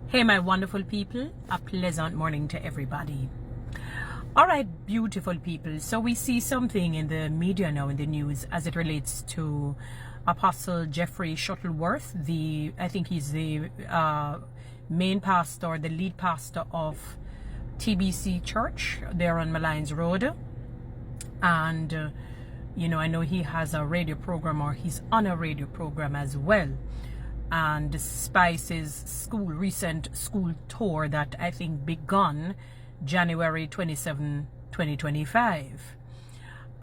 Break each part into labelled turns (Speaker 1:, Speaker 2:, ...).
Speaker 1: Hey my wonderful people, a pleasant morning to everybody. All right, beautiful people, so we see something in the media now, in the news, as it relates to Apostle Jeffery Shuttleworth. I think he's the main pastor, the lead pastor of TBC Church there on Malines Road. And I know he has a radio program, or he's on a radio program as well. And Spice's recent school tour that I think begun January 27, 2025.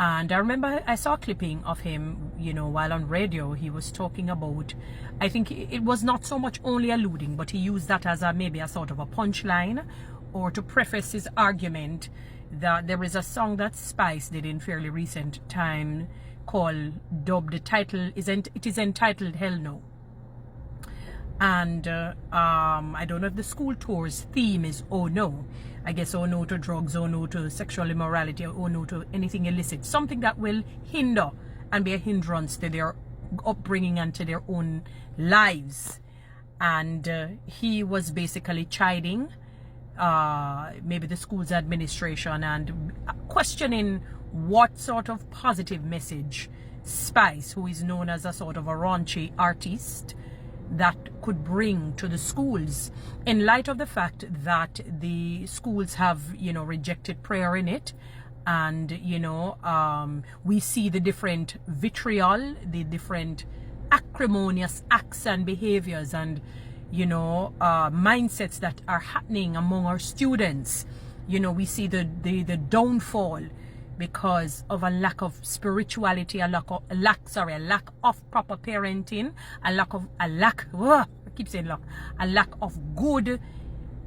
Speaker 1: And I remember I saw a clipping of him, while on radio. He was talking about, I think it was not so much only alluding, but he used that as maybe a sort of a punchline, or to preface his argument that there is a song that Spice did in fairly recent time called the title is entitled Hell No. And I don't know if the school tour's theme is oh no. I guess oh no to drugs, oh no to sexual immorality, oh no to anything illicit, something that will hinder and be a hindrance to their upbringing and to their own lives. And he was basically chiding maybe the school's administration and questioning what sort of positive message Spice, who is known as a sort of a raunchy artist, that could bring to the schools, in light of the fact that the schools have rejected prayer in it. And we see the different vitriol, the different acrimonious acts and behaviors and mindsets that are happening among our students. We see the downfall because of a lack of spirituality, a lack of proper parenting, a lack of good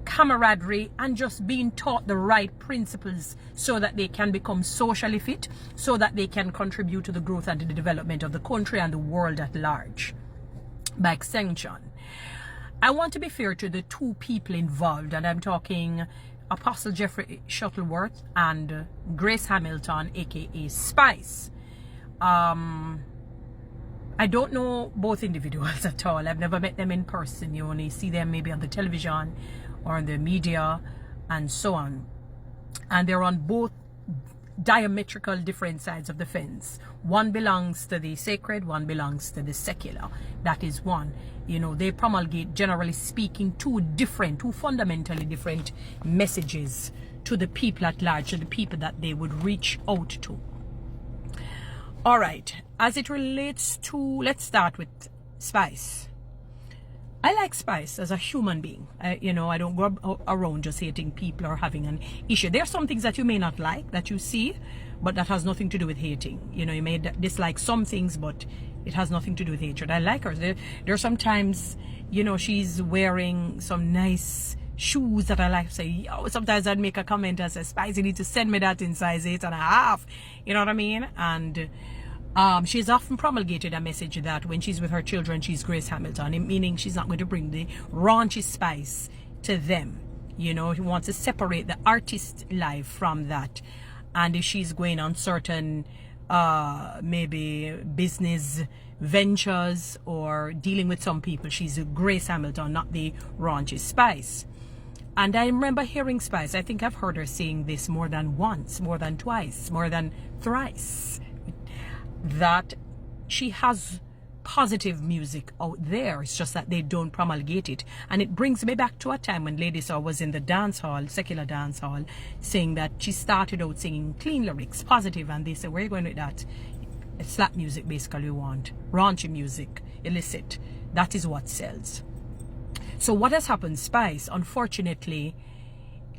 Speaker 1: camaraderie, and just being taught the right principles so that they can become socially fit, so that they can contribute to the growth and to the development of the country and the world at large. By extension, I want to be fair to the two people involved, and I'm talking Apostle Jeffery Shuttleworth and Grace Hamilton, aka Spice. I don't know both individuals at all. I've never met them in person. You only see them maybe on the television or on the media and so on. And they're on both diametrical different sides of the fence. One belongs to the sacred, one belongs to the secular. That is one. They promulgate, generally speaking, two fundamentally different messages to the people at large, to the people that they would reach out to. All right, as it relates to, let's start with Spice. I like Spice as a human being. I don't go around just hating people or having an issue. There are some things that you may not like, that you see, but that has nothing to do with hating. You may dislike some things, but it has nothing to do with hatred. I like her. There are sometimes, she's wearing some nice shoes that I like. Say, sometimes I'd make a comment and say, Spice, you need to send me that in size 8.5. You know what I mean? And she's often promulgated a message that when she's with her children, she's Grace Hamilton, meaning she's not going to bring the raunchy Spice to them. He wants to separate the artist life from that. And if she's going on certain maybe business ventures or dealing with some people, she's a Grace Hamilton, not the raunchy Spice. And I remember hearing Spice, I think I've heard her saying this more than once, more than twice, more than thrice, that she has positive music out there. It's just that they don't promulgate it. And it brings me back to a time when Lady Saw was in the dance hall, secular dance hall, saying that she started out singing clean lyrics, positive, and they said, where are you going with that? It's slap music basically we want. Raunchy music, illicit. That is what sells. So what has happened, Spice, unfortunately,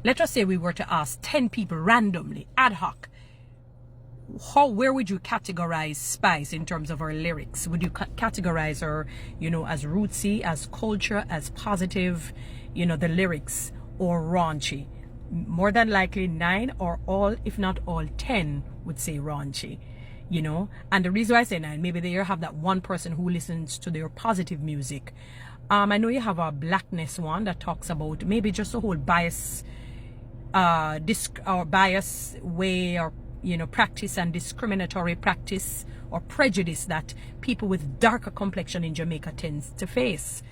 Speaker 1: let us say we were to ask 10 people randomly, ad hoc, where would you categorize Spice in terms of her lyrics? Would you categorize her, as rootsy, as culture, as positive, the lyrics, or raunchy? More than likely 9 or all, if not all 10 would say raunchy, And the reason why I say 9, maybe they have that one person who listens to their positive music. I know you have a blackness one that talks about maybe just a whole bias, bias way, or practice and discriminatory practice or prejudice that people with darker complexion in Jamaica tends to face.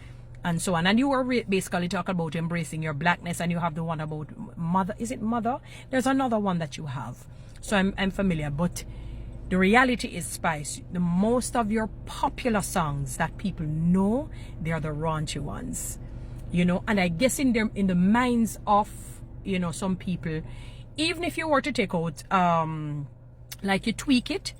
Speaker 1: and so on. And you were basically talking about embracing your blackness, and you have the one about mother. Is it mother? There's another one that you have. So I'm familiar, but the reality is, Spice, the most of your popular songs that people know, they are the raunchy ones, you know. And I guess in the minds of, you know, some people, even if you were to take out like you tweak it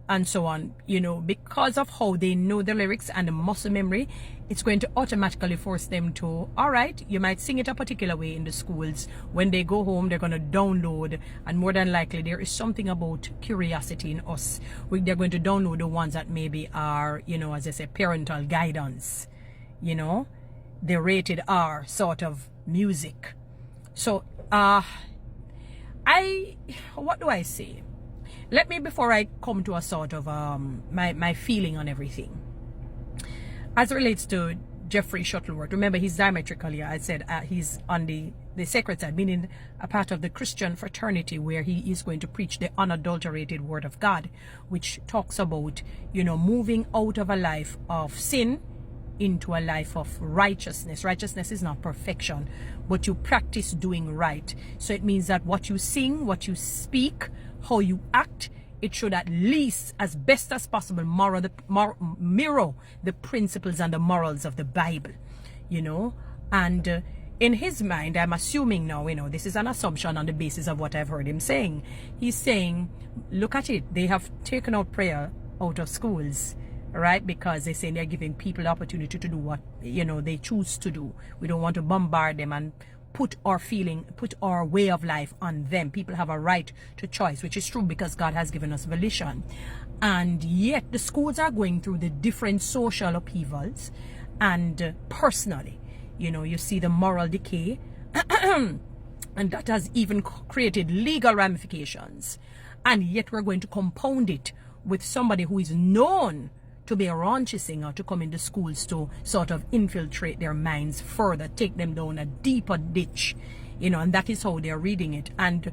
Speaker 1: and so on, you know, because of how they know the lyrics and the muscle memory, it's going to automatically force them to, all right, you might sing it a particular way in the schools. When they go home, they're going to download, and more than likely there is something about curiosity in us. They're going to download the ones that maybe are, you know, as I say, parental guidance, you know, the rated R sort of music. So what do I say? Let me, before I come to a sort of my feeling on everything, as it relates to Jeffery Shuttleworth, remember he's diametrically, I said he's on the sacred side, meaning a part of the Christian fraternity where he is going to preach the unadulterated word of God, which talks about, you know, moving out of a life of sin into a life of righteousness. Righteousness is not perfection, but you practice doing right. So it means that what you sing, what you speak, how you act, it should at least, as best as possible, mirror the principles and the morals of the Bible, you know. And in his mind, I'm assuming now, you know, this is an assumption on the basis of what I've heard him saying. He's saying, look at it, they have taken out prayer out of schools, right? Because they're saying they're giving people the opportunity to do what, you know, they choose to do. We don't want to bombard them and put our way of life on them. People have a right to choice, which is true because God has given us volition. And yet the schools are going through the different social upheavals, and personally, you know, you see the moral decay and that has even created legal ramifications. And yet we're going to compound it with somebody who is known to be a raunchy singer to come into schools to sort of infiltrate their minds further, take them down a deeper ditch, you know. And that is how they're reading it. And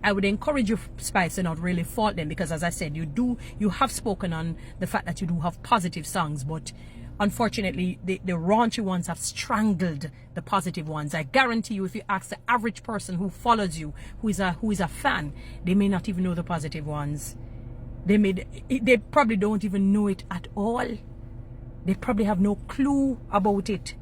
Speaker 1: I would encourage you, Spice, to not really fault them, because as I said, you have spoken on the fact that you do have positive songs, but unfortunately the raunchy ones have strangled the positive ones. I guarantee you, if you ask the average person who follows you, who is a fan, they may not even know the positive ones. They probably don't even know it at all. They probably have no clue about it.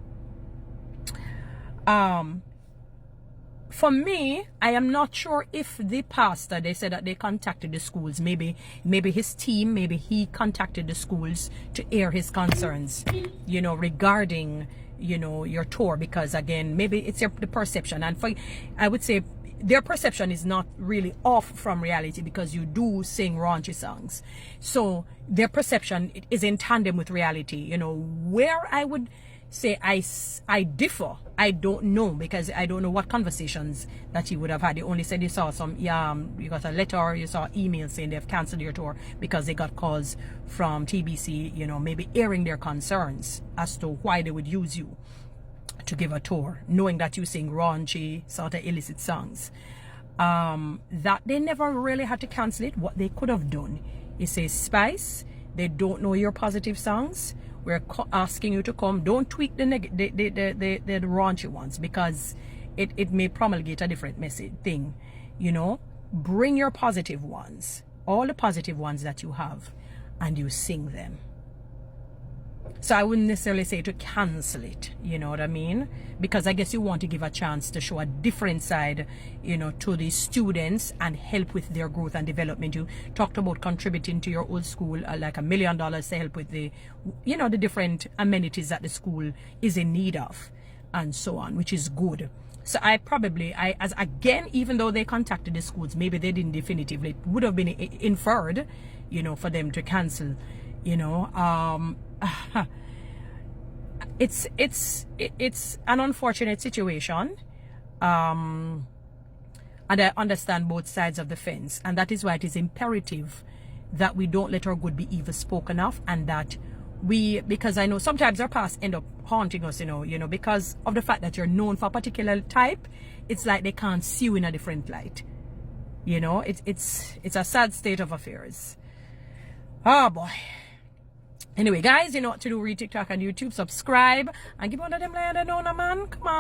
Speaker 1: For me, I am not sure if the pastor, they said that they contacted the schools. Maybe his team, maybe he contacted the schools to air his concerns, you know, regarding, you know, your tour. Because again, maybe it's the perception. And I would say their perception is not really off from reality, because you do sing raunchy songs. So their perception is in tandem with reality. You know, where I would say I differ, I don't know, because I don't know what conversations that you would have had. You only said you saw some, you got a letter, you saw emails saying they've canceled your tour because they got calls from TBC, you know, maybe airing their concerns as to why they would use you to give a tour, knowing that you sing raunchy, sort of illicit songs. That they never really had to cancel it. What they could have done is say, Spice, they don't know your positive songs. We're asking you to come. Don't tweak the raunchy ones, because it may promulgate a different message thing. You know, bring your positive ones, all the positive ones that you have, and you sing them. So I wouldn't necessarily say to cancel it, you know what I mean? Because I guess you want to give a chance to show a different side, you know, to the students and help with their growth and development. You talked about contributing to your old school, like $1 million to help with the, you know, the different amenities that the school is in need of and so on, which is good. So as again, even though they contacted the schools, maybe they didn't definitively, it would have been inferred, you know, for them to cancel, you know. It's an unfortunate situation, and I understand both sides of the fence, and that is why it is imperative that we don't let our good be evil spoken of, and that because I know sometimes our past end up haunting us, you know, because of the fact that you're known for a particular type. It's like they can't see you in a different light, you know. It's a sad state of affairs. Oh boy. Anyway, guys, you know what to do. Read TikTok and YouTube. Subscribe. And give one of them like, I don't know, man. Come on.